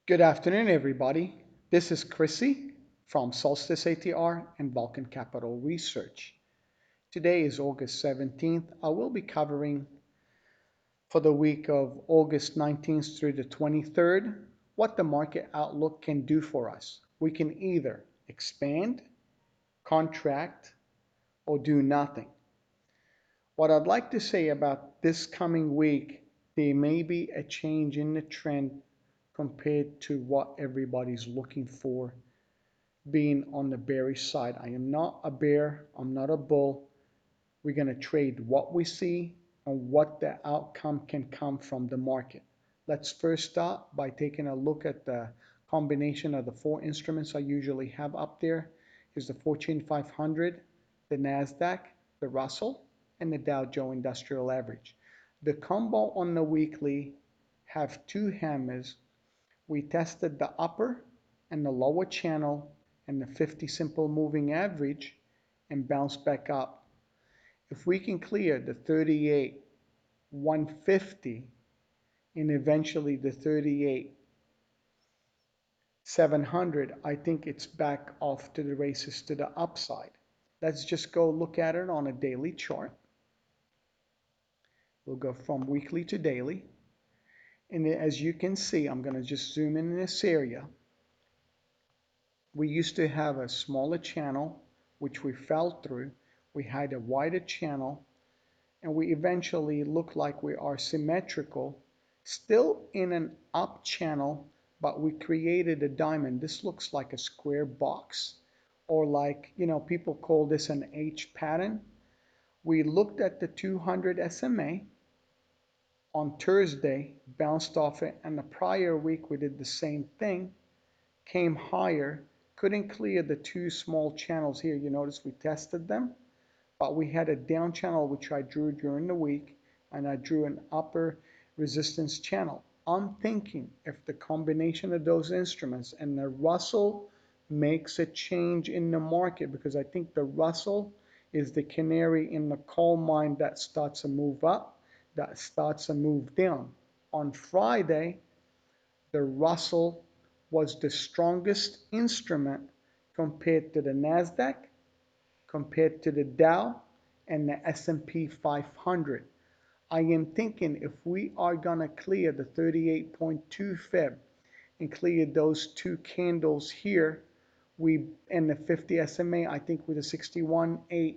Good afternoon, everybody. This is Chrisi from SolsticeATR and Vulcan Capital Research. Today is August 17th. I will be covering for the week of August 19th through the 23rd what the market outlook can do for us. We can either expand, contract, or do nothing. What I'd like to say about this coming week, there may be a change in the trend compared to what everybody's looking for being on the bearish side. I am not a bear. I'm not a bull. We're going to trade what we see and what the outcome can come from the market. Let's first start by taking a look at the combination of the four instruments I usually have up there. Is the Fortune 500, the Nasdaq, the Russell, and the Dow Jones Industrial Average. The combo on the weekly have two hammers. We tested the upper and the lower channel and the 50 simple moving average and bounced back up. If we can clear the 38 150 and eventually the 38 700, I think it's back off to the races to the upside. Let's just go look at it on a daily chart. We'll go from weekly to daily. And as you can see, I'm going to just zoom in this area. We used to have a smaller channel, which we fell through. We had a wider channel, and we eventually look like we are symmetrical, still in an up channel, but we created a diamond. This looks like a square box, or like, people call this an H pattern. We looked at the 200 SMA on Thursday, bounced off it, and the prior week we did the same thing, came higher, couldn't clear the two small channels here. You notice we tested them, but we had a down channel which I drew during the week, and I drew an upper resistance channel. I'm thinking if the combination of those instruments and the Russell makes a change in the market, because I think the Russell is the canary in the coal mine that starts a move up, that starts a move down. On Friday, the Russell was the strongest instrument compared to the Nasdaq, compared to the Dow, and the S&P 500. I am thinking if we are going to clear the 38.2 Fib and clear those two candles here, and the 50 SMA, I think with the 61.8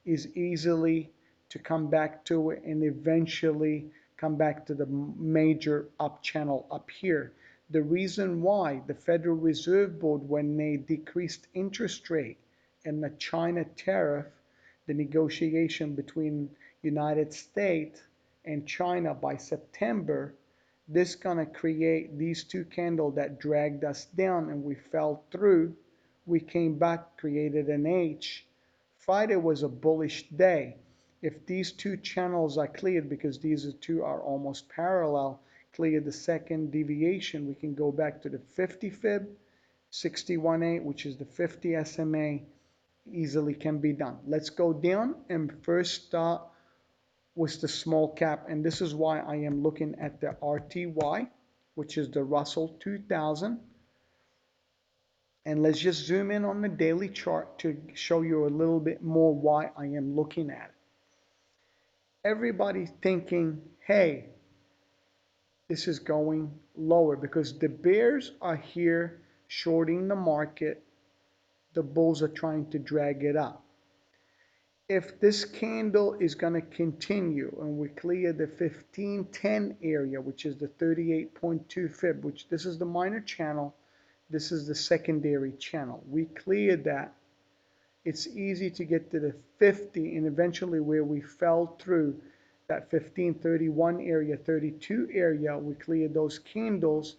is easily to come back to it and eventually come back to the major up channel up here. The reason why the Federal Reserve Board, when they decreased interest rate and the China tariff, the negotiation between United States and China by September, this gonna create these two candles that dragged us down and we fell through. We came back, created an H. Friday was a bullish day. If these two channels are cleared, because these two are almost parallel, clear the second deviation, we can go back to the 50 Fib, 61.8, which is the 50 SMA, easily can be done. Let's go down and first start with the small cap, and this is why I am looking at the RTY, which is the Russell 2000. And let's just zoom in on the daily chart to show you a little bit more why I am looking at it. Everybody thinking, hey, this is going lower because the bears are here shorting the market. The bulls are trying to drag it up. If this candle is going to continue and we clear the 1510 area, which is the 38.2 Fib, which this is the minor channel, this is the secondary channel. We cleared that. It's easy to get to the 50 and eventually where we fell through that 1531 area, 32 area, we clear those candles,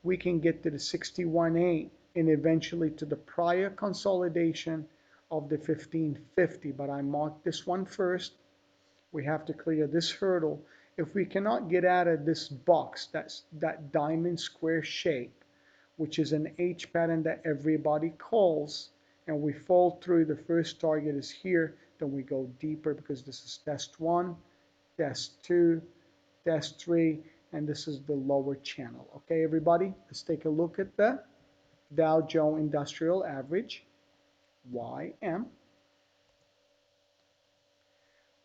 we can get to the 61.8 and eventually to the prior consolidation of the 1550. But I marked this one first. We have to clear this hurdle. If we cannot get out of this box, that diamond square shape, which is an H pattern that everybody calls, and we fall through, the first target is here, then we go deeper because this is test 1, test 2, test 3, and this is the lower channel. Okay, everybody, let's take a look at the Dow Jones Industrial Average, YM.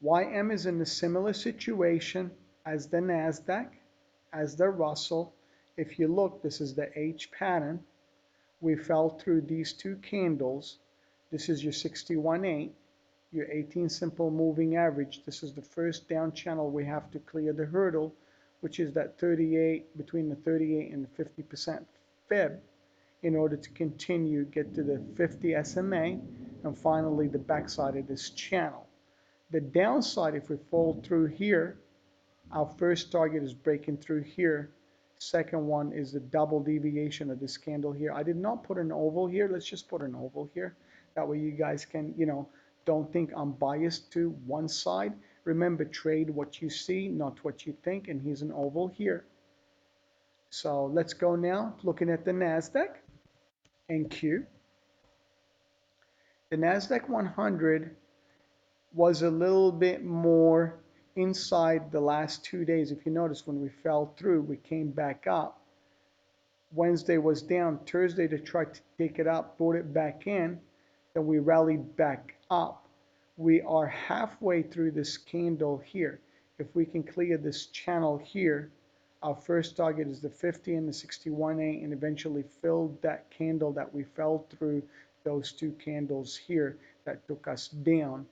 YM is in a similar situation as the Nasdaq, as the Russell. If you look, this is the H pattern. We fell through these two candles. This is your 61.8, your 18 simple moving average. This is the first down channel we have to clear the hurdle, which is that 38, between the 38 and the 50% fib, in order to continue, get to the 50 SMA, and finally the backside of this channel. The downside, if we fall through here, our first target is breaking through here. Second one is the double deviation of this candle here. I did not put an oval here. Let's just put an oval here. That way you guys can, don't think I'm biased to one side. Remember, trade what you see, not what you think. And here's an oval here. So let's go now, looking at the Nasdaq and Q. The Nasdaq 100 was a little bit more inside the last 2 days. If you notice, when we fell through, we came back up. Wednesday was down. Thursday, to try to take it up, brought it back in. Then we rallied back up. We are halfway through this candle here. If we can clear this channel here, our first target is the 50 and the 61.8, and eventually fill that candle that we fell through, those two candles here that took us down.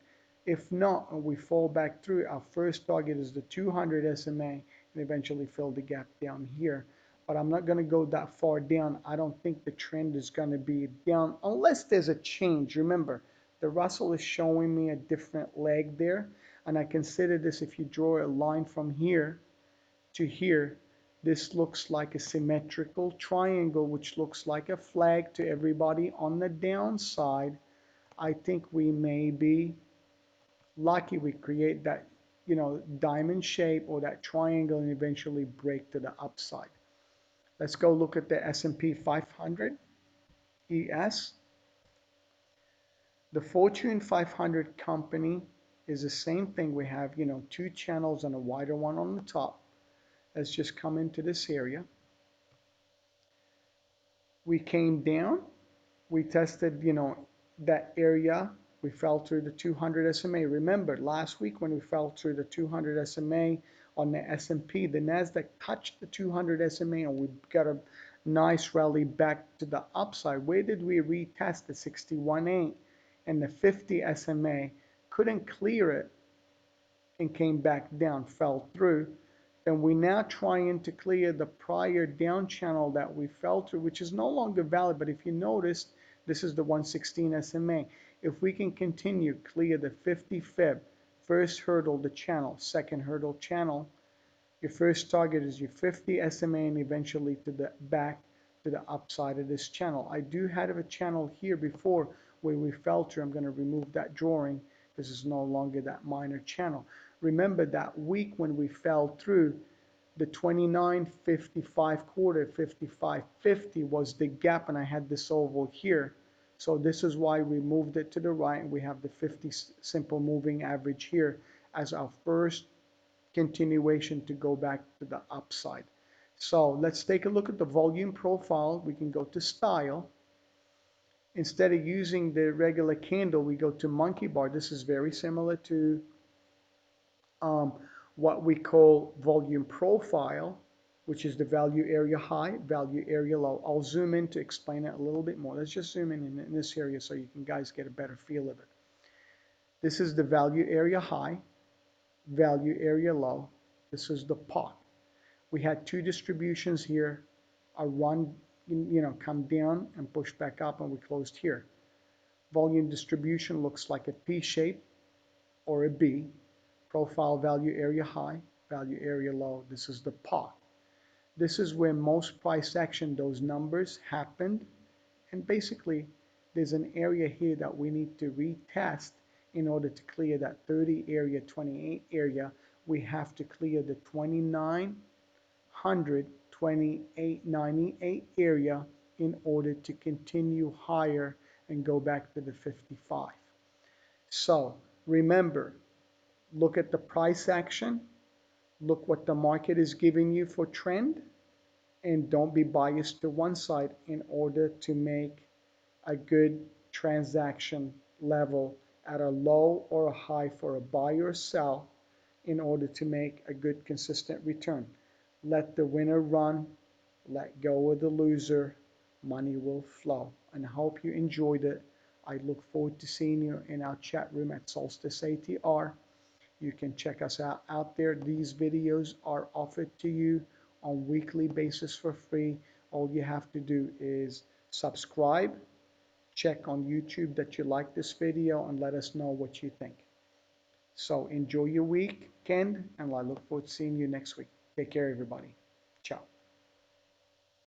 If not, and we fall back through, our first target is the 200 SMA, and eventually fill the gap down here. But I'm not going to go that far down. I don't think the trend is going to be down unless there's a change. Remember, the Russell is showing me a different leg there, and I consider this, if you draw a line from here to here, this looks like a symmetrical triangle, which looks like a flag to everybody. On the downside, I think we may be lucky we create that, diamond shape or that triangle and eventually break to the upside. Let's go look at the S&P 500 ES. The Fortune 500 company is the same thing. We have, two channels and a wider one on the top. Let's just come into this area. We came down. We tested, that area. We fell through the 200 SMA. Remember, last week when we fell through the 200 SMA on the S&P, the Nasdaq touched the 200 SMA and we got a nice rally back to the upside. Where did we retest? The 61.8 and the 50 SMA? Couldn't clear it and came back down, fell through. Then we now trying to clear the prior down channel that we fell through, which is no longer valid. But if you notice, this is the 116 SMA. If we can continue, clear the 50 fib, first hurdle the channel, second hurdle channel, your first target is your 50 SMA and eventually to the back to the upside of this channel. I do have a channel here before where we fell through. I'm going to remove that drawing. This is no longer that minor channel. Remember that week when we fell through, the 29.55 quarter, 55.50 was the gap, and I had this oval here. So this is why we moved it to the right, and we have the 50 simple moving average here as our first continuation to go back to the upside. So let's take a look at the volume profile. We can go to style. Instead of using the regular candle, we go to monkey bar. This is very similar to what we call volume profile, which is the value area high, value area low. I'll zoom in to explain it a little bit more. Let's just zoom in this area so you can guys get a better feel of it. This is the value area high, value area low. This is the pot. We had two distributions here. A run, come down and push back up, and we closed here. Volume distribution looks like a P shape or a B. Profile value area high, value area low. This is the pot. This is where most price action, those numbers happened. And basically, there's an area here that we need to retest in order to clear that 30 area, 28 area. We have to clear the 2900, 2898 area in order to continue higher and go back to the 55. So remember, look at the price action, Look what the market is giving you for trend, and don't be biased to one side in order to make a good transaction level at a low or a high for a buy or sell in order to make a good consistent return. Let the winner run, let go of the loser, money will flow. And I hope you enjoyed it. I look forward to seeing you in our chat room at Solstice ATR. You can check us out there. These videos are offered to you on weekly basis for free. All you have to do is subscribe, check on YouTube that you like this video, and let us know what you think. So enjoy your weekend, and I look forward to seeing you next week. Take care, everybody. Ciao.